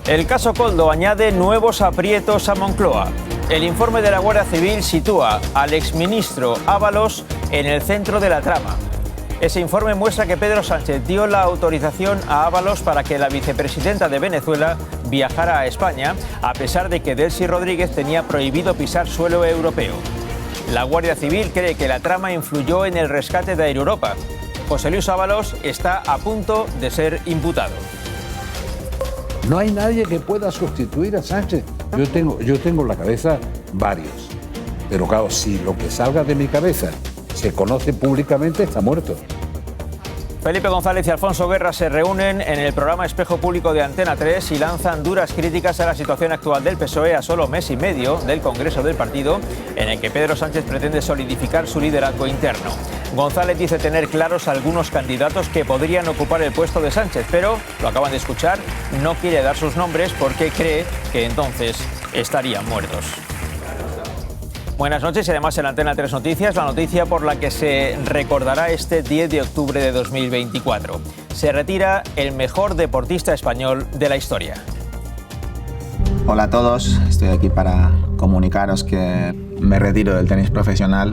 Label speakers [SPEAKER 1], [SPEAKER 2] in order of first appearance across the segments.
[SPEAKER 1] El caso Koldo añade nuevos aprietos a Moncloa. El informe de la Guardia Civil sitúa al exministro Ábalos en el centro de la trama. Ese informe muestra que Pedro Sánchez dio la autorización a Ábalos para que la vicepresidenta de Venezuela viajara a España, a pesar de que Delcy Rodríguez tenía prohibido pisar suelo europeo. La Guardia Civil cree que la trama influyó en el rescate de Air Europa. José Luis Ábalos está a punto de ser imputado.
[SPEAKER 2] No hay nadie que pueda sustituir a Sánchez. Yo tengo en la cabeza varios. Pero claro, si lo que salga de mi cabeza se conoce públicamente, está muerto.
[SPEAKER 1] Felipe González y Alfonso Guerra se reúnen en el programa Espejo Público de Antena 3 y lanzan duras críticas a la situación actual del PSOE a solo mes y medio del Congreso del partido, en el que Pedro Sánchez pretende solidificar su liderazgo interno. González dice tener claros algunos candidatos que podrían ocupar el puesto de Sánchez, pero, lo acaban de escuchar, no quiere dar sus nombres porque cree que entonces estarían muertos. Buenas noches y además en Antena 3 Noticias, la noticia por la que se recordará este 10 de octubre de 2024. Se retira el mejor deportista español de la historia.
[SPEAKER 3] Hola a todos, estoy aquí para comunicaros que me retiro del tenis profesional.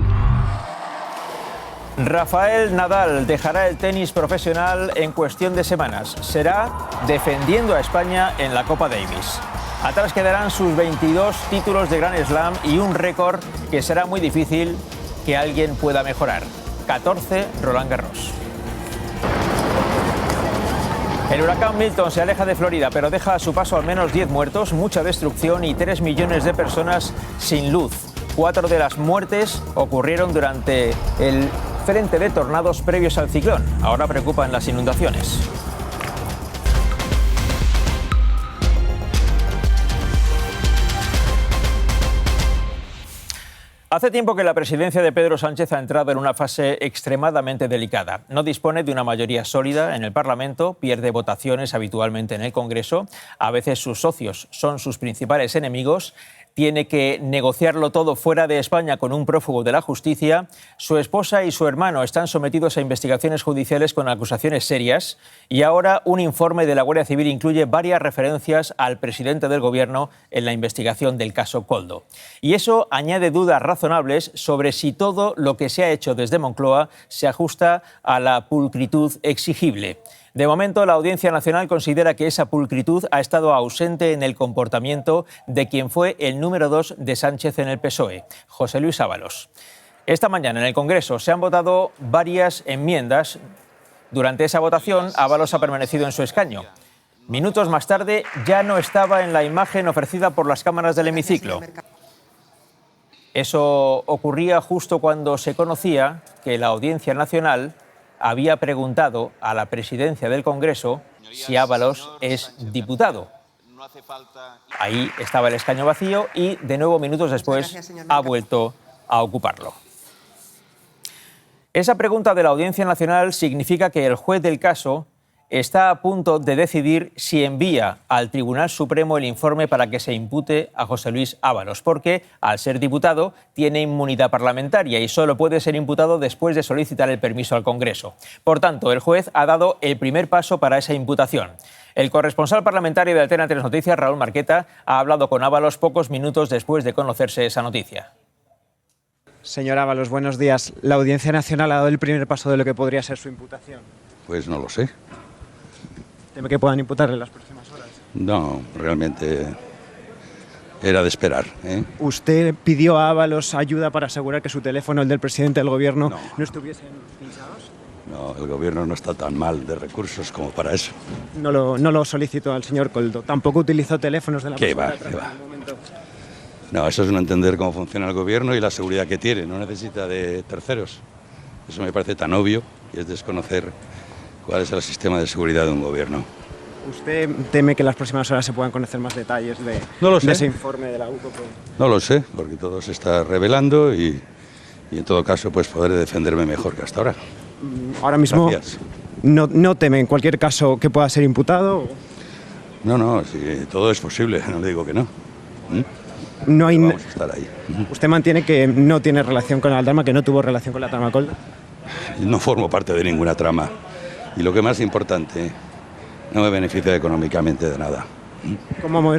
[SPEAKER 1] Rafael Nadal dejará el tenis profesional en cuestión de semanas. Será defendiendo a España en la Copa Davis. Atrás quedarán sus 22 títulos de Grand Slam y un récord que será muy difícil que alguien pueda mejorar. 14 Roland Garros. El huracán Milton se aleja de Florida, pero deja a su paso al menos 10 muertos, mucha destrucción y 3 millones de personas sin luz. 4 de las muertes ocurrieron durante el frente de tornados previos al ciclón. Ahora preocupan las inundaciones. Hace tiempo que la presidencia de Pedro Sánchez ha entrado en una fase extremadamente delicada. No dispone de una mayoría sólida en el Parlamento, pierde votaciones habitualmente en el Congreso, a veces sus socios son sus principales enemigos, tiene que negociarlo todo fuera de España con un prófugo de la justicia, su esposa y su hermano están sometidos a investigaciones judiciales con acusaciones serias y ahora un informe de la Guardia Civil incluye varias referencias al presidente del Gobierno en la investigación del caso Koldo. Y eso añade dudas razonables sobre si todo lo que se ha hecho desde Moncloa se ajusta a la pulcritud exigible. De momento, la Audiencia Nacional considera que esa pulcritud ha estado ausente en el comportamiento de quien fue el número 2 de Sánchez en el PSOE, José Luis Ábalos. Esta mañana en el Congreso se han votado varias enmiendas. Durante esa votación, Ábalos ha permanecido en su escaño. Minutos más tarde, ya no estaba en la imagen ofrecida por las cámaras del hemiciclo. Eso ocurría justo cuando se conocía que la Audiencia Nacional había preguntado a la presidencia del Congreso si Ábalos es diputado. Ahí estaba el escaño vacío y, de nuevo, minutos después, ha vuelto a ocuparlo. Esa pregunta de la Audiencia Nacional significa que el juez del caso está a punto de decidir si envía al Tribunal Supremo el informe para que se impute a José Luis Ábalos, porque, al ser diputado, tiene inmunidad parlamentaria y solo puede ser imputado después de solicitar el permiso al Congreso. Por tanto, el juez ha dado el primer paso para esa imputación. El corresponsal parlamentario de Antena 3 Noticias, Raúl Marqueta, ha hablado con Ábalos pocos minutos después de conocerse esa noticia.
[SPEAKER 4] Señor Ábalos, buenos días. ¿La Audiencia Nacional ha dado el primer paso de lo que podría ser su imputación?
[SPEAKER 5] Pues no lo sé.
[SPEAKER 4] ¿Teme que puedan imputarle en las próximas horas?
[SPEAKER 5] No, realmente era de esperar, ¿eh?
[SPEAKER 4] ¿Usted pidió a Ábalos ayuda para asegurar que su teléfono, el del presidente del Gobierno, no estuviesen pinchados?
[SPEAKER 5] No, el Gobierno no está tan mal de recursos como para eso.
[SPEAKER 4] No lo solicitó al señor Koldo. ¿Tampoco utilizó teléfonos de la persona de
[SPEAKER 5] ¿Qué va? No, eso es no entender cómo funciona el Gobierno y la seguridad que tiene. No necesita de terceros. Eso me parece tan obvio y es desconocer cuál es el sistema de seguridad de un gobierno.
[SPEAKER 4] ¿Usted teme que en las próximas horas se puedan conocer más detalles de ese informe de la UCO?
[SPEAKER 5] No lo sé, porque todo se está revelando y en todo caso pues podré defenderme mejor que hasta ahora.
[SPEAKER 4] Ahora mismo no teme en cualquier caso que pueda ser imputado.
[SPEAKER 5] No, sí, todo es posible, no le digo que no.
[SPEAKER 4] No hay...
[SPEAKER 5] Vamos a estar ahí.
[SPEAKER 4] ¿Usted mantiene que no tiene relación con la trama, que no tuvo relación con la trama Koldo?
[SPEAKER 5] No formo parte de ninguna trama. Y lo que más importante, no me beneficia económicamente de nada.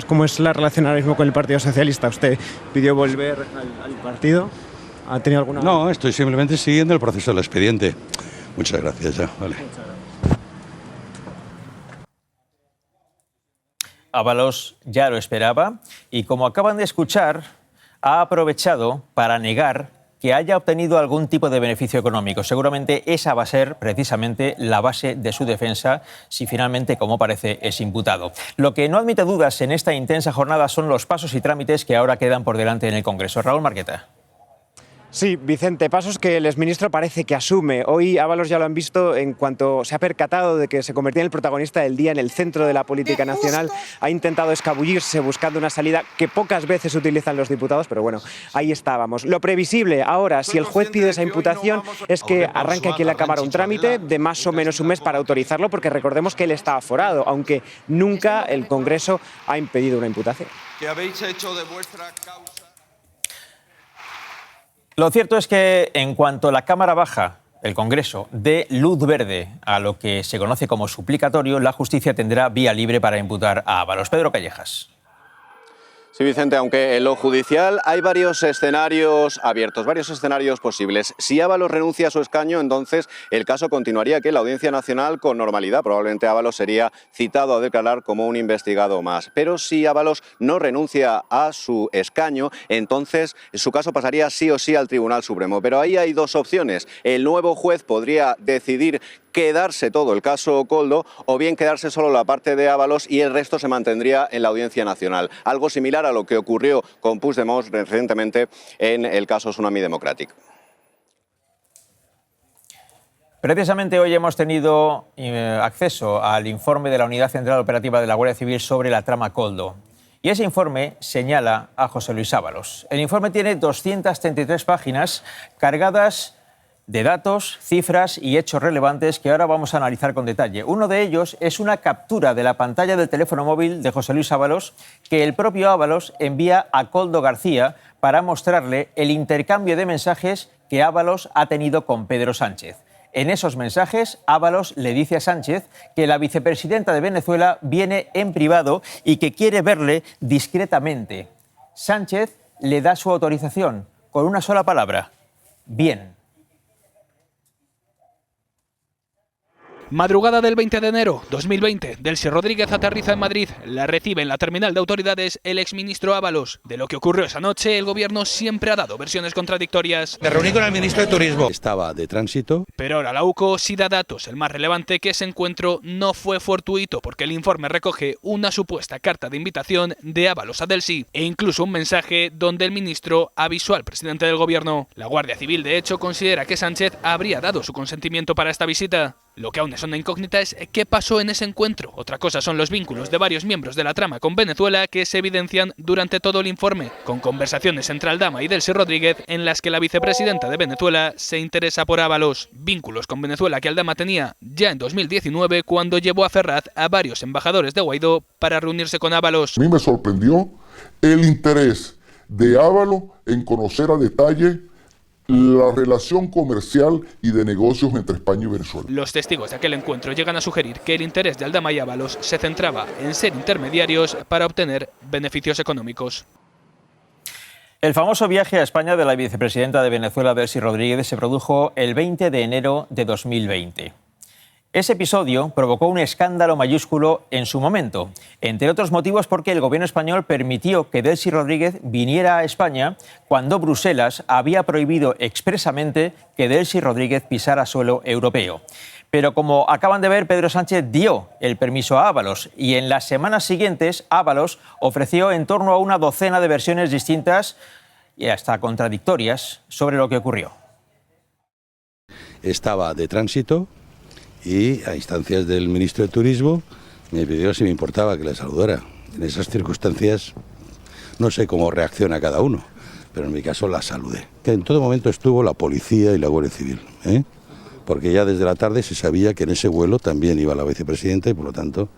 [SPEAKER 4] ¿Cómo es la relación ahora mismo con el Partido Socialista? ¿Usted pidió volver al partido? ¿Ha tenido alguna...?
[SPEAKER 5] No, estoy simplemente siguiendo el proceso del expediente. Muchas gracias, ya, vale.
[SPEAKER 1] Ábalos ya lo esperaba y, como acaban de escuchar, ha aprovechado para negar que haya obtenido algún tipo de beneficio económico. Seguramente esa va a ser precisamente la base de su defensa si finalmente, como parece, es imputado. Lo que no admite dudas en esta intensa jornada son los pasos y trámites que ahora quedan por delante en el Congreso. Raúl Marqueta.
[SPEAKER 4] Sí, Vicente, pasos que el exministro parece que asume. Hoy Ábalos ya lo han visto en cuanto se ha percatado de que se convertía en el protagonista del día, en el centro de la política nacional. Ha intentado escabullirse buscando una salida que pocas veces utilizan los diputados, pero bueno, ahí estábamos. Lo previsible ahora, si el juez pide esa imputación, es que arranque aquí en la Cámara un trámite de más o menos un mes para autorizarlo, porque recordemos que él está aforado, aunque nunca el Congreso ha impedido una imputación.
[SPEAKER 6] ¿Qué habéis hecho de vuestra causa?
[SPEAKER 1] Lo cierto es que en cuanto la Cámara Baja, el Congreso, dé luz verde a lo que se conoce como suplicatorio, la justicia tendrá vía libre para imputar a Ábalos. Pedro Callejas.
[SPEAKER 7] Sí, Vicente, aunque en lo judicial hay varios escenarios abiertos, varios escenarios posibles. Si Ábalos renuncia a su escaño, entonces el caso continuaría aquí en la Audiencia Nacional con normalidad. Probablemente Ábalos sería citado a declarar como un investigado más. Pero si Ábalos no renuncia a su escaño, entonces su caso pasaría sí o sí al Tribunal Supremo. Pero ahí hay dos opciones. El nuevo juez podría decidir quedarse todo el caso Koldo o bien quedarse solo la parte de Ábalos y el resto se mantendría en la Audiencia Nacional. Algo similar a lo que ocurrió con Puigdemont recientemente en el caso Tsunami Democratic.
[SPEAKER 1] Precisamente hoy hemos tenido acceso al informe de la Unidad Central Operativa de la Guardia Civil sobre la trama Koldo. Y ese informe señala a José Luis Ábalos. El informe tiene 233 páginas cargadas de datos, cifras y hechos relevantes que ahora vamos a analizar con detalle. Uno de ellos es una captura de la pantalla del teléfono móvil de José Luis Ábalos que el propio Ábalos envía a Koldo García para mostrarle el intercambio de mensajes que Ábalos ha tenido con Pedro Sánchez. En esos mensajes, Ábalos le dice a Sánchez que la vicepresidenta de Venezuela viene en privado y que quiere verle discretamente. Sánchez le da su autorización con una sola palabra: bien.
[SPEAKER 8] Madrugada del 20 de enero 2020, Delcy Rodríguez aterriza en Madrid. La recibe en la terminal de autoridades el exministro Ábalos. De lo que ocurrió esa noche, el gobierno siempre ha dado versiones contradictorias.
[SPEAKER 5] Me reuní con el ministro de Turismo. Estaba de tránsito.
[SPEAKER 8] Pero ahora la UCO sí da datos. El más relevante, que ese encuentro no fue fortuito, porque el informe recoge una supuesta carta de invitación de Ábalos a Delcy e incluso un mensaje donde el ministro avisó al presidente del gobierno. La Guardia Civil, de hecho, considera que Sánchez habría dado su consentimiento para esta visita. Lo que aún es una incógnita es qué pasó en ese encuentro. Otra cosa son los vínculos de varios miembros de la trama con Venezuela que se evidencian durante todo el informe, con conversaciones entre Aldama y Delcy Rodríguez en las que la vicepresidenta de Venezuela se interesa por Ábalos. Vínculos con Venezuela que Aldama tenía ya en 2019 cuando llevó a Ferraz a varios embajadores de Guaidó para reunirse con Ábalos.
[SPEAKER 9] A mí me sorprendió el interés de Ábalos en conocer a detalle la relación comercial y de negocios entre España y Venezuela.
[SPEAKER 8] Los testigos de aquel encuentro llegan a sugerir que el interés de Aldama y Ábalos se centraba en ser intermediarios para obtener beneficios económicos.
[SPEAKER 1] El famoso viaje a España de la vicepresidenta de Venezuela, Delcy Rodríguez, se produjo el 20 de enero de 2020. Ese episodio provocó un escándalo mayúsculo en su momento, entre otros motivos porque el gobierno español permitió que Delcy Rodríguez viniera a España cuando Bruselas había prohibido expresamente que Delcy Rodríguez pisara suelo europeo. Pero como acaban de ver, Pedro Sánchez dio el permiso a Ábalos y en las semanas siguientes Ábalos ofreció en torno a una docena de versiones distintas y hasta contradictorias sobre lo que ocurrió.
[SPEAKER 5] Estaba de tránsito y a instancias del ministro de Turismo me pidió si me importaba que le saludara. En esas circunstancias no sé cómo reacciona cada uno, pero en mi caso la saludé. Que en todo momento estuvo la policía y la Guardia Civil, porque ya desde la tarde se sabía que en ese vuelo también iba la vicepresidenta y por lo tanto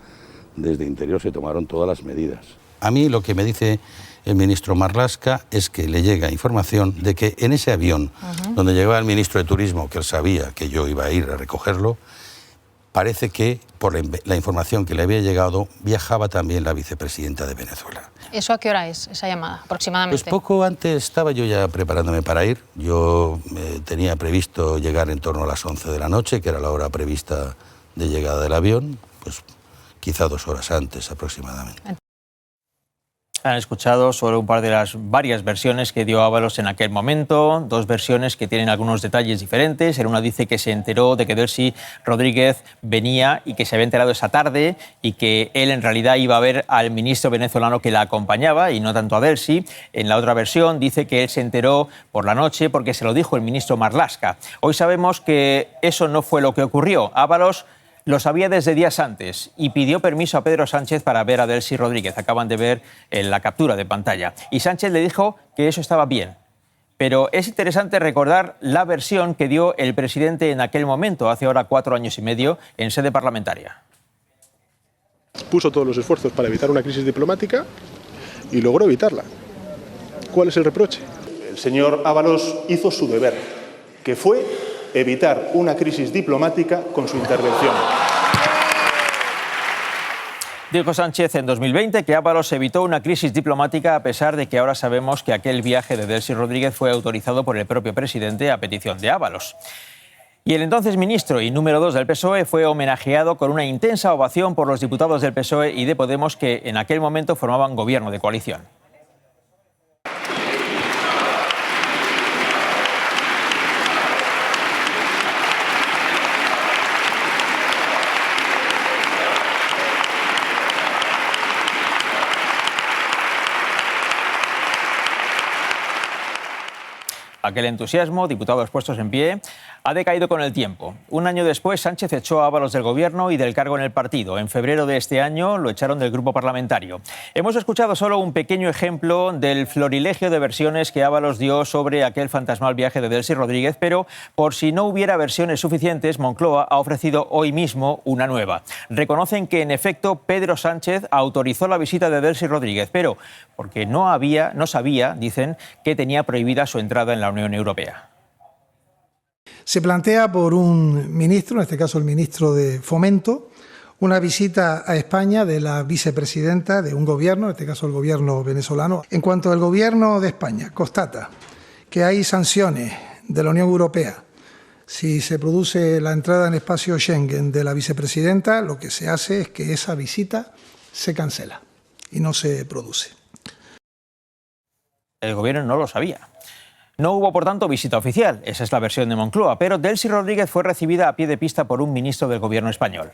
[SPEAKER 5] desde Interior se tomaron todas las medidas. A mí lo que me dice el ministro Marlaska es que le llega información de que en ese avión donde llegaba el ministro de Turismo, que él sabía que yo iba a ir a recogerlo, parece que, por la información que le había llegado, viajaba también la vicepresidenta de Venezuela.
[SPEAKER 10] ¿Eso a qué hora es, esa llamada, aproximadamente?
[SPEAKER 5] Pues poco antes estaba yo ya preparándome para ir. Yo tenía previsto llegar en torno a las 11 de la noche, que era la hora prevista de llegada del avión, pues quizá 2 horas antes aproximadamente.
[SPEAKER 1] Han escuchado sobre un par de las varias versiones que dio Ábalos en aquel momento, 2 versiones que tienen algunos detalles diferentes. En una dice que se enteró de que Delcy Rodríguez venía y que se había enterado esa tarde y que él en realidad iba a ver al ministro venezolano que la acompañaba y no tanto a Delcy. En la otra versión dice que él se enteró por la noche porque se lo dijo el ministro Marlaska. Hoy sabemos que eso no fue lo que ocurrió. Ábalos lo sabía desde días antes y pidió permiso a Pedro Sánchez para ver a Delcy Rodríguez. Acaban de ver la captura de pantalla. Y Sánchez le dijo que eso estaba bien. Pero es interesante recordar la versión que dio el presidente en aquel momento, hace ahora 4 años y medio, en sede parlamentaria.
[SPEAKER 11] Puso todos los esfuerzos para evitar una crisis diplomática y logró evitarla. ¿Cuál es el reproche? El señor Ábalos hizo su deber, que fue evitar una crisis diplomática con su intervención.
[SPEAKER 1] Dijo Sánchez en 2020 que Ábalos evitó una crisis diplomática a pesar de que ahora sabemos que aquel viaje de Delcy Rodríguez fue autorizado por el propio presidente a petición de Ábalos. Y el entonces ministro y número 2 del PSOE fue homenajeado con una intensa ovación por los diputados del PSOE y de Podemos que en aquel momento formaban gobierno de coalición. Aquel entusiasmo, diputados puestos en pie, ha decaído con el tiempo. Un año después, Sánchez echó a Ábalos del gobierno y del cargo en el partido. En febrero de este año lo echaron del grupo parlamentario. Hemos escuchado solo un pequeño ejemplo del florilegio de versiones que Ábalos dio sobre aquel fantasmal viaje de Delcy Rodríguez, pero por si no hubiera versiones suficientes, Moncloa ha ofrecido hoy mismo una nueva. Reconocen que, en efecto, Pedro Sánchez autorizó la visita de Delcy Rodríguez, pero porque no sabía, dicen, que tenía prohibida su entrada en la Unión Europea.
[SPEAKER 12] Se plantea por un ministro, en este caso el ministro de Fomento, una visita a España de la vicepresidenta de un gobierno, en este caso el gobierno venezolano. En cuanto al gobierno de España constata que hay sanciones de la Unión Europea, si se produce la entrada en el espacio Schengen de la vicepresidenta, lo que se hace es que esa visita se cancela y no se produce.
[SPEAKER 1] El gobierno no lo sabía. No hubo, por tanto, visita oficial, esa es la versión de Moncloa, pero Delcy Rodríguez fue recibida a pie de pista por un ministro del gobierno español.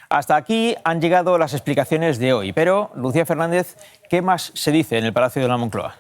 [SPEAKER 1] Hasta aquí han llegado las explicaciones de hoy, pero, Lucía Fernández, ¿qué más se dice en el Palacio de la Moncloa?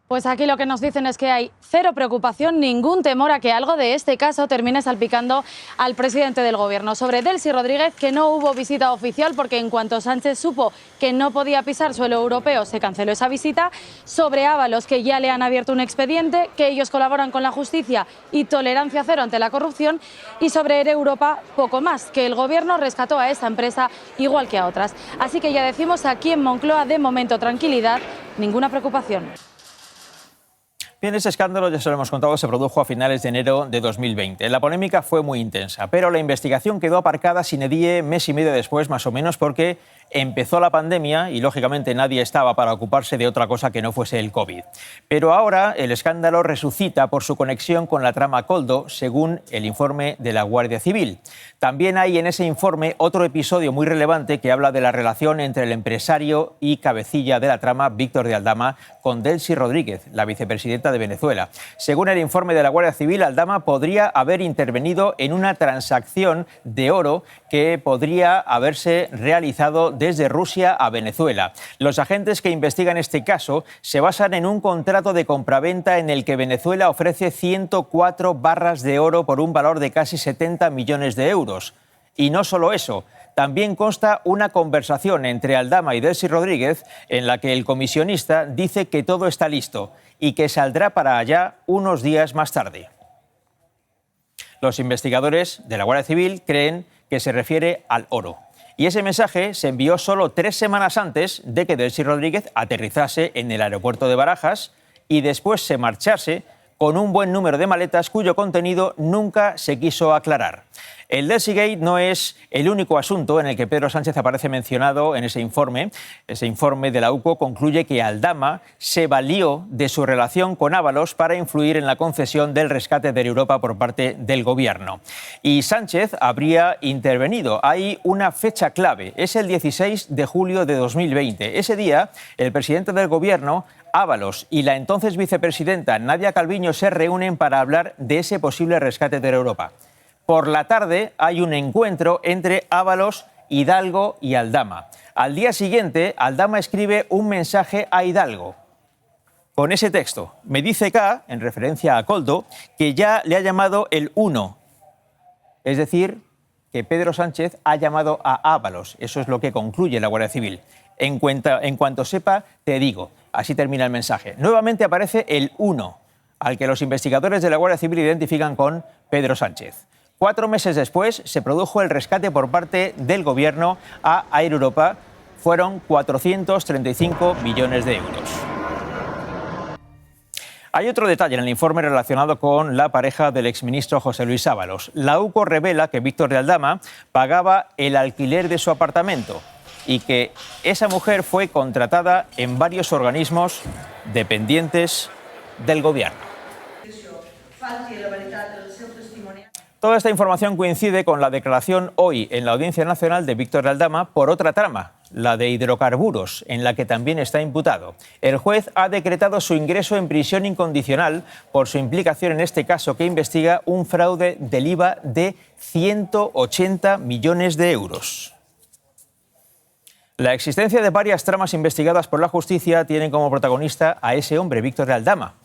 [SPEAKER 13] Pues aquí lo que nos dicen es que hay cero preocupación, ningún temor a que algo de este caso termine salpicando al presidente del gobierno. Sobre Delcy Rodríguez, que no hubo visita oficial porque en cuanto Sánchez supo que no podía pisar suelo europeo, se canceló esa visita. Sobre Ábalos, que ya le han abierto un expediente, que ellos colaboran con la justicia y tolerancia cero ante la corrupción. Y sobre Air Europa, poco más, que el gobierno rescató a esta empresa igual que a otras. Así que ya decimos aquí en Moncloa, de momento tranquilidad, ninguna preocupación.
[SPEAKER 1] Bien, ese escándalo, ya se lo hemos contado, se produjo a finales de enero de 2020. La polémica fue muy intensa, pero la investigación quedó aparcada sine die mes y medio después, más o menos, porque empezó la pandemia y, lógicamente, nadie estaba para ocuparse de otra cosa que no fuese el COVID. Pero ahora el escándalo resucita por su conexión con la trama Koldo, según el informe de la Guardia Civil. También hay en ese informe otro episodio muy relevante que habla de la relación entre el empresario y cabecilla de la trama, Víctor de Aldama, con Delcy Rodríguez, la vicepresidenta de Venezuela. Según el informe de la Guardia Civil, Aldama podría haber intervenido en una transacción de oro que podría haberse realizado desde Rusia a Venezuela. Los agentes que investigan este caso se basan en un contrato de compraventa en el que Venezuela ofrece 104 barras de oro por un valor de casi 70 millones de euros. Y no solo eso, también consta una conversación entre Aldama y Delcy Rodríguez en la que el comisionista dice que todo está listo y que saldrá para allá unos días más tarde. Los investigadores de la Guardia Civil creen que se refiere al oro. Y ese mensaje se envió solo 3 semanas antes de que Delcy Rodríguez aterrizase en el aeropuerto de Barajas y después se marchase con un buen número de maletas cuyo contenido nunca se quiso aclarar. El Delsigate no es el único asunto en el que Pedro Sánchez aparece mencionado en ese informe. Ese informe de la UCO concluye que Aldama se valió de su relación con Ábalos para influir en la concesión del rescate de Europa por parte del Gobierno. Y Sánchez habría intervenido. Hay una fecha clave, es el 16 de julio de 2020. Ese día, el presidente del Gobierno, Ábalos, y la entonces vicepresidenta Nadia Calviño se reúnen para hablar de ese posible rescate de Europa. Por la tarde hay un encuentro entre Ábalos, Hidalgo y Aldama. Al día siguiente, Aldama escribe un mensaje a Hidalgo con ese texto. Me dice K, en referencia a Koldo, que ya le ha llamado el 1. Es decir, que Pedro Sánchez ha llamado a Ábalos. Eso es lo que concluye la Guardia Civil. En cuanto sepa, te digo. Así termina el mensaje. Nuevamente aparece el 1, al que los investigadores de la Guardia Civil identifican con Pedro Sánchez. 4 meses después se produjo el rescate por parte del Gobierno a Air Europa. Fueron 435 millones de euros. Hay otro detalle en el informe relacionado con la pareja del exministro José Luis Ábalos. La UCO revela que Víctor de Aldama pagaba el alquiler de su apartamento y que esa mujer fue contratada en varios organismos dependientes del Gobierno. Toda esta información coincide con la declaración hoy en la Audiencia Nacional de Víctor de Aldama por otra trama, la de hidrocarburos, en la que también está imputado. El juez ha decretado su ingreso en prisión incondicional por su implicación en este caso que investiga un fraude del IVA de 180 millones de euros. La existencia de varias tramas investigadas por la justicia tiene como protagonista a ese hombre, Víctor de Aldama.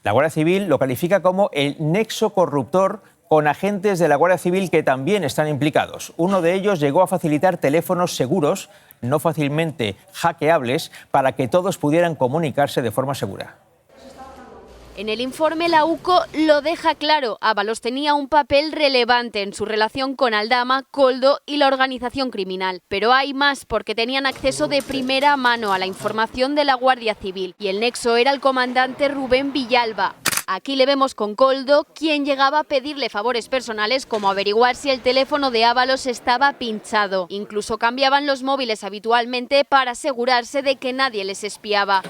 [SPEAKER 1] La Guardia Civil lo califica como el nexo corruptor con agentes de la Guardia Civil que también están implicados. Uno de ellos llegó a facilitar teléfonos seguros, no fácilmente hackeables, para que todos pudieran comunicarse de forma segura.
[SPEAKER 14] En el informe la UCO lo deja claro, Ábalos tenía un papel relevante en su relación con Aldama, Koldo y la organización criminal. Pero hay más, porque tenían acceso de primera mano a la información de la Guardia Civil y el nexo era el comandante Rubén Villalba. Aquí le vemos con Koldo, quien llegaba a pedirle favores personales como averiguar si el teléfono de Ábalos estaba pinchado. Incluso cambiaban los móviles habitualmente para asegurarse de que nadie les espiaba.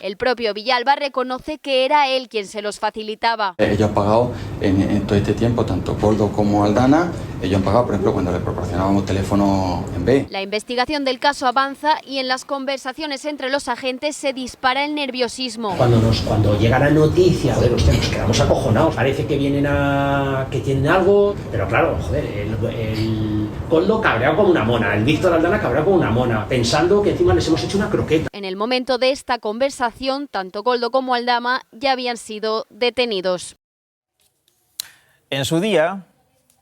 [SPEAKER 14] El propio Villalba reconoce que era él quien se los facilitaba.
[SPEAKER 15] Ellos han pagado en todo este tiempo, tanto Koldo como Aldana, ellos han pagado, por ejemplo, cuando le proporcionábamos teléfono en B.
[SPEAKER 14] La investigación del caso avanza y en las conversaciones entre los agentes se dispara el nerviosismo.
[SPEAKER 16] Cuando llega la noticia, joder, hostia, nos quedamos acojonados. Parece que que tienen algo, pero claro, joder, el Koldo cabreado como una mona, el Víctor Aldana cabreado como una mona, pensando que encima les hemos hecho una croqueta.
[SPEAKER 14] En el momento de esta conversación, tanto Koldo como Aldama ya habían sido detenidos.
[SPEAKER 1] En su día,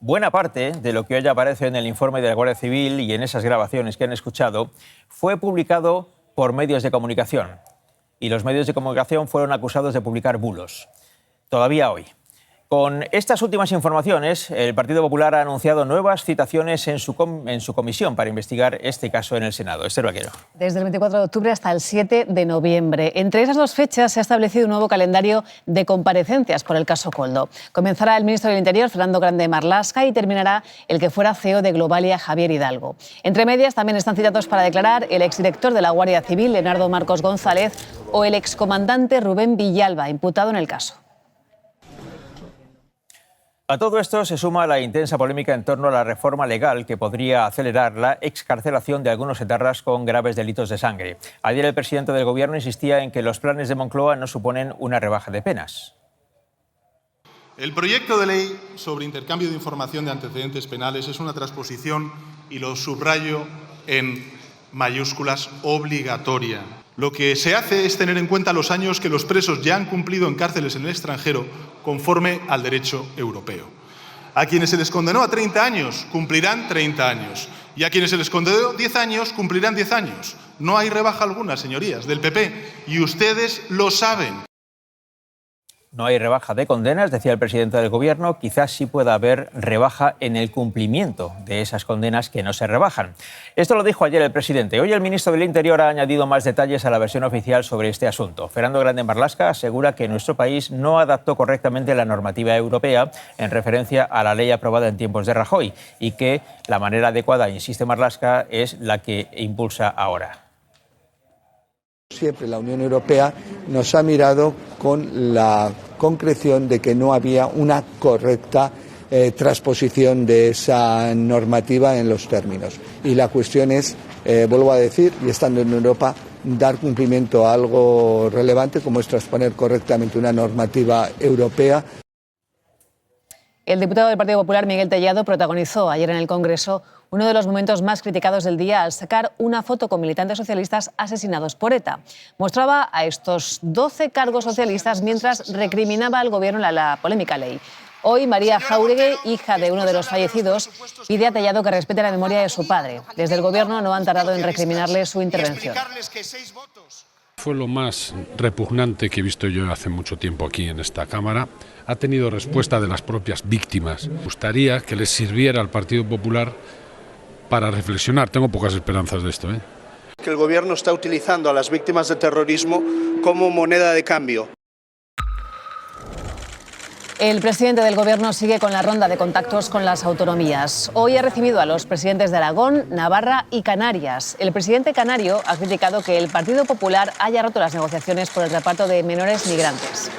[SPEAKER 1] buena parte de lo que hoy aparece en el informe de la Guardia Civil y en esas grabaciones que han escuchado fue publicado por medios de comunicación. Y los medios de comunicación fueron acusados de publicar bulos. Todavía hoy. Con estas últimas informaciones, el Partido Popular ha anunciado nuevas citaciones en su comisión para investigar este caso en el Senado. Esther Vaquero.
[SPEAKER 17] Desde el 24 de octubre hasta el 7 de noviembre. Entre esas dos fechas se ha establecido un nuevo calendario de comparecencias por el caso Koldo. Comenzará el ministro del Interior, Fernando Grande Marlaska, y terminará el que fuera CEO de Globalia, Javier Hidalgo. Entre medias también están citados para declarar el exdirector de la Guardia Civil, Leonardo Marcos González, o el excomandante Rubén Villalba, imputado en el caso.
[SPEAKER 1] A todo esto se suma la intensa polémica en torno a la reforma legal que podría acelerar la excarcelación de algunos etarras con graves delitos de sangre. Ayer el presidente del Gobierno insistía en que los planes de Moncloa no suponen una rebaja de penas.
[SPEAKER 18] El proyecto de ley sobre intercambio de información de antecedentes penales es una transposición, y lo subrayo en mayúsculas, obligatoria. Lo que se hace es tener en cuenta los años que los presos ya han cumplido en cárceles en el extranjero conforme al derecho europeo. A quienes se les condenó a 30 años, cumplirán 30 años. Y a quienes se les condenó 10 años, cumplirán 10 años. No hay rebaja alguna, señorías, del PP. Y ustedes lo saben.
[SPEAKER 1] No hay rebaja de condenas, decía el presidente del Gobierno. Quizás sí pueda haber rebaja en el cumplimiento de esas condenas que no se rebajan. Esto lo dijo ayer el presidente. Hoy el ministro del Interior ha añadido más detalles a la versión oficial sobre este asunto. Fernando Grande Marlaska asegura que nuestro país no adaptó correctamente la normativa europea en referencia a la ley aprobada en tiempos de Rajoy y que la manera adecuada, insiste Marlaska, es la que impulsa ahora.
[SPEAKER 19] Siempre la Unión Europea nos ha mirado con la concreción de que no había una correcta transposición de esa normativa en los términos. Y la cuestión es, vuelvo a decir, y estando en Europa, dar cumplimiento a algo relevante como es transponer correctamente una normativa europea.
[SPEAKER 17] El diputado del Partido Popular, Miguel Tellado, protagonizó ayer en el Congreso uno de los momentos más criticados del día al sacar una foto con militantes socialistas asesinados por ETA. Mostraba a estos 12 cargos socialistas mientras recriminaba al Gobierno la polémica ley. Hoy María Jáuregui, hija de uno de los fallecidos, pide a Tellado que respete la memoria de su padre. Desde el Gobierno no han tardado en recriminarle su intervención.
[SPEAKER 20] Fue lo más repugnante que he visto yo hace mucho tiempo aquí en esta Cámara. Ha tenido respuesta de las propias víctimas. Me gustaría que les sirviera al Partido Popular para reflexionar. Tengo pocas esperanzas de esto,
[SPEAKER 21] Que el Gobierno está utilizando a las víctimas de terrorismo como moneda de cambio.
[SPEAKER 17] El presidente del Gobierno sigue con la ronda de contactos con las autonomías. Hoy ha recibido a los presidentes de Aragón, Navarra y Canarias. El presidente canario ha criticado que el Partido Popular haya roto las negociaciones por el reparto de menores migrantes.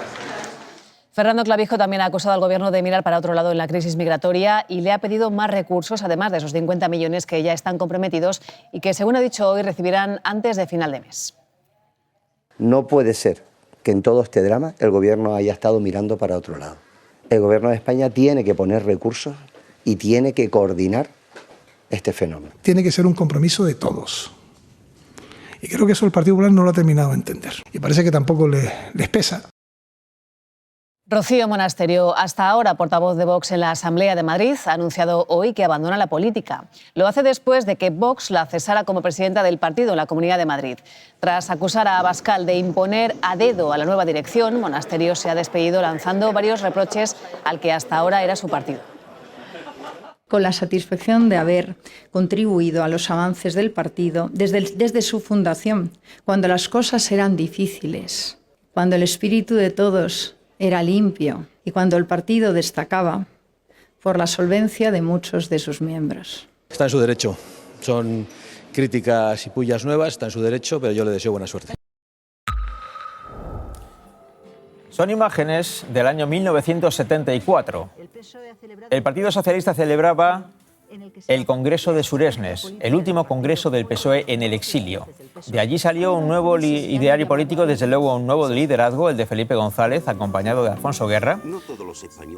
[SPEAKER 17] Fernando Clavijo también ha acusado al Gobierno de mirar para otro lado en la crisis migratoria y le ha pedido más recursos, además de esos 50 millones que ya están comprometidos y que, según ha dicho hoy, recibirán antes de final de mes.
[SPEAKER 22] No puede ser que en todo este drama el Gobierno haya estado mirando para otro lado. El Gobierno de España tiene que poner recursos y tiene que coordinar este fenómeno.
[SPEAKER 12] Tiene que ser un compromiso de todos. Y creo que eso el Partido Popular no lo ha terminado de entender. Y parece que tampoco les pesa.
[SPEAKER 17] Rocío Monasterio, hasta ahora portavoz de Vox en la Asamblea de Madrid, ha anunciado hoy que abandona la política. Lo hace después de que Vox la cesara como presidenta del partido en la Comunidad de Madrid. Tras acusar a Abascal de imponer a dedo a la nueva dirección, Monasterio se ha despedido lanzando varios reproches al que hasta ahora era su partido.
[SPEAKER 23] Con la satisfacción de haber contribuido a los avances del partido desde su fundación, cuando las cosas eran difíciles, cuando el espíritu de todos era limpio y cuando el partido destacaba por la solvencia de muchos de sus miembros.
[SPEAKER 24] Está en su derecho. Son críticas y pullas nuevas, está en su derecho, pero yo le deseo buena suerte.
[SPEAKER 1] Son imágenes del año 1974. El Partido Socialista celebraba el Congreso de Suresnes, el último congreso del PSOE en el exilio. De allí salió un nuevo ideario político, desde luego un nuevo liderazgo, el de Felipe González, acompañado de Alfonso Guerra,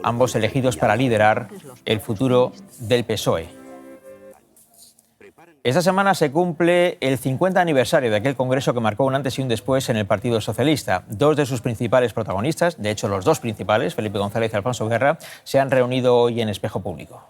[SPEAKER 1] ambos elegidos para liderar el futuro del PSOE. Esta semana se cumple el 50 aniversario de aquel congreso que marcó un antes y un después en el Partido Socialista. Dos de sus principales protagonistas, de hecho los dos principales, Felipe González y Alfonso Guerra, se han reunido hoy en Espejo Público.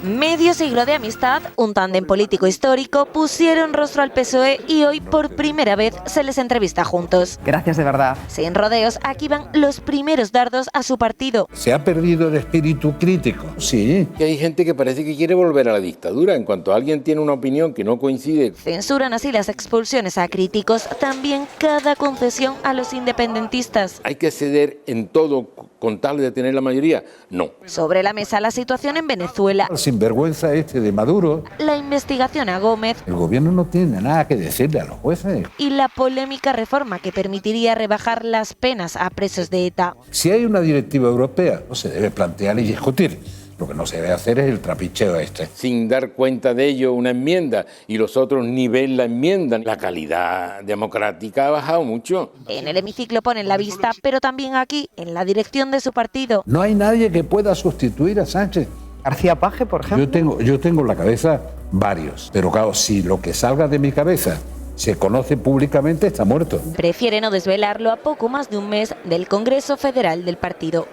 [SPEAKER 25] Medio siglo de amistad, un tándem político histórico, pusieron rostro al PSOE y hoy por primera vez se les entrevista juntos.
[SPEAKER 26] Gracias de verdad.
[SPEAKER 25] Sin rodeos, aquí van los primeros dardos a su partido.
[SPEAKER 2] ¿Se ha perdido el espíritu crítico? Sí.
[SPEAKER 27] Que hay gente que parece que quiere volver a la dictadura. En cuanto alguien tiene una opinión que no coincide.
[SPEAKER 25] Censuran así las expulsiones a críticos, también cada concesión a los independentistas.
[SPEAKER 27] ¿Hay que ceder en todo con tal de tener la mayoría? No.
[SPEAKER 25] Sobre la mesa la situación en Venezuela.
[SPEAKER 2] Sinvergüenza este de Maduro.
[SPEAKER 25] La investigación a Gómez.
[SPEAKER 2] El gobierno no tiene nada que decirle a los jueces.
[SPEAKER 25] Y la polémica reforma que permitiría rebajar las penas a presos de ETA.
[SPEAKER 2] Si hay una directiva europea, no se debe plantear y discutir. Lo que no se debe hacer es el trapicheo este.
[SPEAKER 27] Sin dar cuenta de ello una enmienda y los otros ni ven la enmienda. La calidad democrática ha bajado mucho.
[SPEAKER 25] En el hemiciclo ponen la vista, pero también aquí, en la dirección de su partido.
[SPEAKER 2] No hay nadie que pueda sustituir a Sánchez.
[SPEAKER 26] García Paje, por ejemplo.
[SPEAKER 2] Yo tengo en la cabeza varios, pero claro, si lo que salga de mi cabeza se conoce públicamente, está muerto.
[SPEAKER 25] Prefiere no desvelarlo a poco más de un mes del Congreso Federal del partido.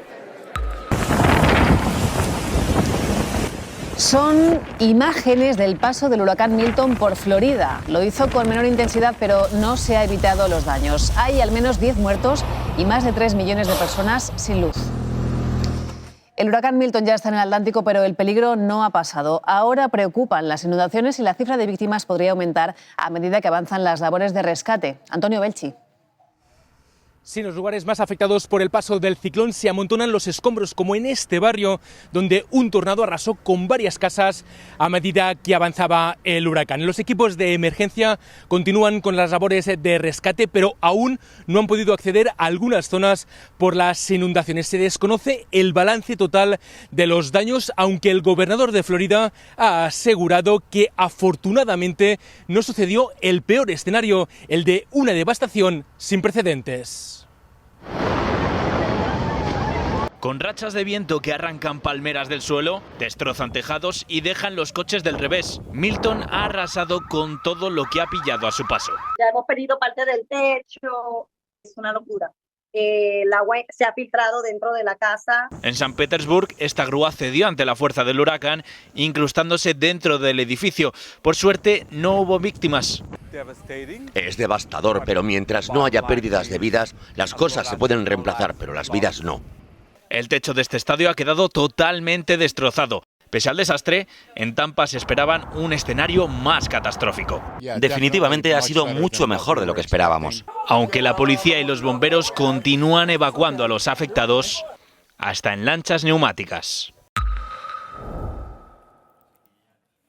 [SPEAKER 17] Son imágenes del paso del huracán Milton por Florida. Lo hizo con menor intensidad, pero no se ha evitado los daños. Hay al menos 10 muertos y más de 3 millones de personas sin luz. El huracán Milton ya está en el Atlántico, pero el peligro no ha pasado. Ahora preocupan las inundaciones y la cifra de víctimas podría aumentar a medida que avanzan las labores de rescate. Antonio Belchi.
[SPEAKER 3] Sí, en los lugares más afectados por el paso del ciclón se amontonan los escombros, como en este barrio, donde un tornado arrasó con varias casas a medida que avanzaba el huracán. Los equipos de emergencia continúan con las labores de rescate, pero aún no han podido acceder a algunas zonas por las inundaciones. Se desconoce el balance total de los daños, aunque el gobernador de Florida ha asegurado que afortunadamente no sucedió el peor escenario, el de una devastación sin precedentes.
[SPEAKER 4] Con rachas de viento que arrancan palmeras del suelo, destrozan tejados y dejan los coches del revés. Milton ha arrasado con todo lo que ha pillado a su paso.
[SPEAKER 6] Ya hemos perdido parte del techo, es una locura. El agua se ha filtrado dentro de la casa.
[SPEAKER 4] En San Petersburg, esta grúa cedió ante la fuerza del huracán, incrustándose dentro del edificio. Por suerte, no hubo víctimas.
[SPEAKER 7] Es devastador, pero mientras no haya pérdidas de vidas, las cosas se pueden reemplazar, pero las vidas no.
[SPEAKER 4] El techo de este estadio ha quedado totalmente destrozado. Pese al desastre, en Tampa se esperaban un escenario más catastrófico.
[SPEAKER 7] Definitivamente ha sido mucho mejor de lo que esperábamos.
[SPEAKER 4] Aunque la policía y los bomberos continúan evacuando a los afectados, hasta en lanchas neumáticas.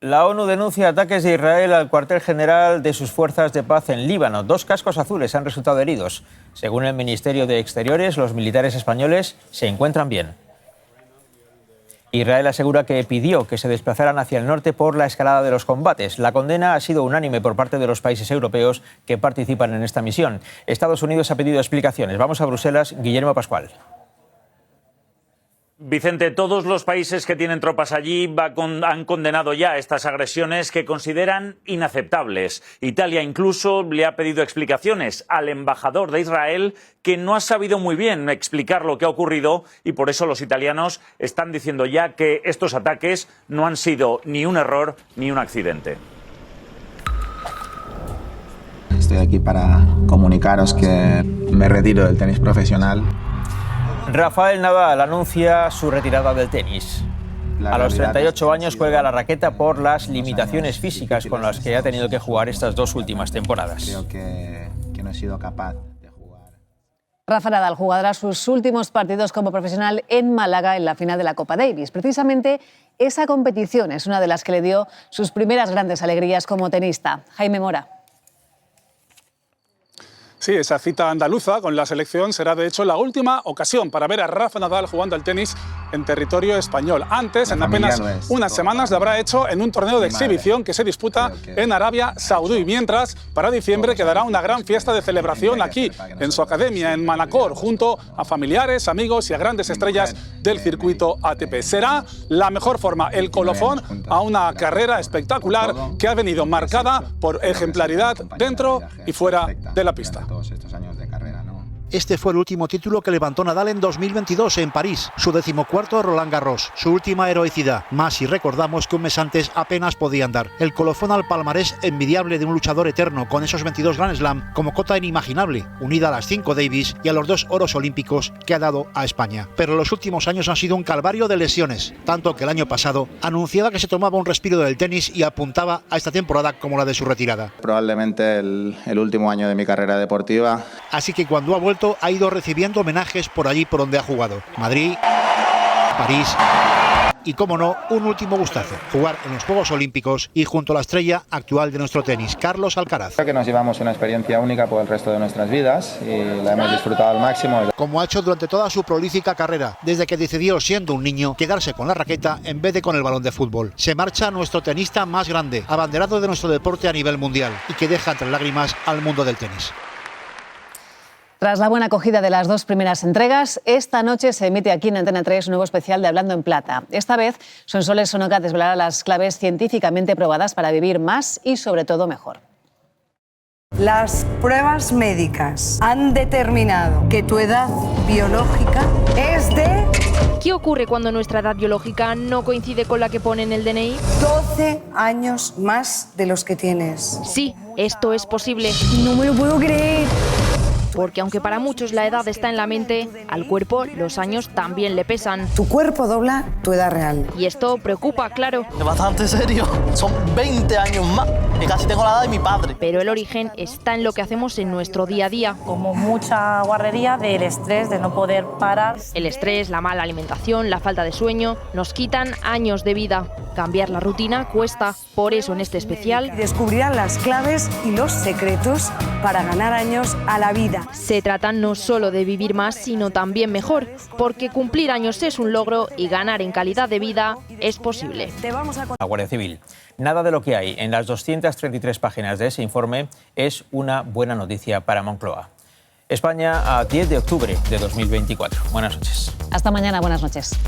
[SPEAKER 1] La ONU denuncia ataques de Israel al cuartel general de sus fuerzas de paz en Líbano. 2 cascos azules han resultado heridos. Según el Ministerio de Exteriores, los militares españoles se encuentran bien. Israel asegura que pidió que se desplazaran hacia el norte por la escalada de los combates. La condena ha sido unánime por parte de los países europeos que participan en esta misión. Estados Unidos ha pedido explicaciones. Vamos a Bruselas, Guillermo Pascual.
[SPEAKER 8] Vicente, todos los países que tienen tropas allí han condenado ya estas agresiones que consideran inaceptables. Italia incluso le ha pedido explicaciones al embajador de Israel, que no ha sabido muy bien explicar lo que ha ocurrido, y por eso los italianos están diciendo ya que estos ataques no han sido ni un error ni un accidente.
[SPEAKER 9] Estoy aquí para comunicaros que me retiro del tenis profesional.
[SPEAKER 1] Rafael Nadal anuncia su retirada del tenis. A los 38 años cuelga la raqueta por las limitaciones físicas con las que ha tenido que jugar estas 2 últimas temporadas.
[SPEAKER 9] Creo que no he sido capaz de jugar.
[SPEAKER 17] Rafa Nadal jugará sus últimos partidos como profesional en Málaga en la final de la Copa Davis. Precisamente esa competición es una de las que le dio sus primeras grandes alegrías como tenista. Jaime Mora.
[SPEAKER 10] Sí, esa cita andaluza con la selección será de hecho la última ocasión para ver a Rafa Nadal jugando al tenis en territorio español. Antes, en apenas unas semanas, lo habrá hecho en un torneo de exhibición que se disputa en Arabia Saudí. Mientras, para diciembre quedará una gran fiesta de celebración aquí, en su academia, en Manacor, junto a familiares, amigos y a grandes estrellas del circuito ATP. Será la mejor forma, el colofón a una carrera espectacular que ha venido marcada por ejemplaridad dentro y fuera de la pista.
[SPEAKER 28] Todos estos años de carrera, ¿no? Este fue el último título que levantó Nadal en 2022 en París, su 14º Roland Garros, su última heroicidad, más si recordamos que un mes antes apenas podía andar. El colofón al palmarés envidiable de un luchador eterno con esos 22 Grand Slam como cota inimaginable, unida a las 5 Davis y a los 2 oros olímpicos que ha dado a España. Pero los últimos años han sido un calvario de lesiones, tanto que el año pasado anunciaba que se tomaba un respiro del tenis y apuntaba a esta temporada como la de su retirada.
[SPEAKER 9] Probablemente el último año de mi carrera deportiva.
[SPEAKER 28] Así que cuando ha vuelto ha ido recibiendo homenajes por allí por donde ha jugado. Madrid, París y, como no, un último gustazo, jugar en los Juegos Olímpicos y junto a la estrella actual de nuestro tenis, Carlos Alcaraz.
[SPEAKER 9] Creo que nos llevamos una experiencia única por el resto de nuestras vidas y la hemos disfrutado al máximo.
[SPEAKER 28] Como ha hecho durante toda su prolífica carrera, desde que decidió, siendo un niño, quedarse con la raqueta en vez de con el balón de fútbol. Se marcha nuestro tenista más grande, abanderado de nuestro deporte a nivel mundial y que deja entre lágrimas al mundo del tenis.
[SPEAKER 17] Tras la buena acogida de las 2 primeras entregas, esta noche se emite aquí en Antena 3 un nuevo especial de Hablando en Plata. Esta vez, Sonsoles Sonoca desvelará las claves científicamente probadas para vivir más y, sobre todo, mejor.
[SPEAKER 29] Las pruebas médicas han determinado que tu edad biológica es de
[SPEAKER 5] ¿Qué ocurre cuando nuestra edad biológica no coincide con la que pone en el DNI?
[SPEAKER 29] 12 años más de los que tienes.
[SPEAKER 5] Sí, esto es posible.
[SPEAKER 29] No me lo puedo creer.
[SPEAKER 5] Porque aunque para muchos la edad está en la mente, al cuerpo los años también le pesan.
[SPEAKER 29] Tu cuerpo dobla tu edad real.
[SPEAKER 5] Y esto preocupa, claro.
[SPEAKER 11] Es bastante serio. Son 20 años más. Y casi tengo la edad de mi padre.
[SPEAKER 5] Pero el origen está en lo que hacemos en nuestro día a día.
[SPEAKER 13] Como mucha guarrería del estrés, de no poder parar.
[SPEAKER 5] El estrés, la mala alimentación, la falta de sueño, nos quitan años de vida. Cambiar la rutina cuesta. Por eso en este especial
[SPEAKER 29] descubrirán las claves y los secretos para ganar años a la vida.
[SPEAKER 5] Se trata no solo de vivir más, sino también mejor, porque cumplir años es un logro y ganar en calidad de vida es posible.
[SPEAKER 1] La Guardia Civil. Nada de lo que hay en las 233 páginas de ese informe es una buena noticia para Moncloa. España a 10 de octubre de 2024. Buenas noches.
[SPEAKER 17] Hasta mañana, buenas noches.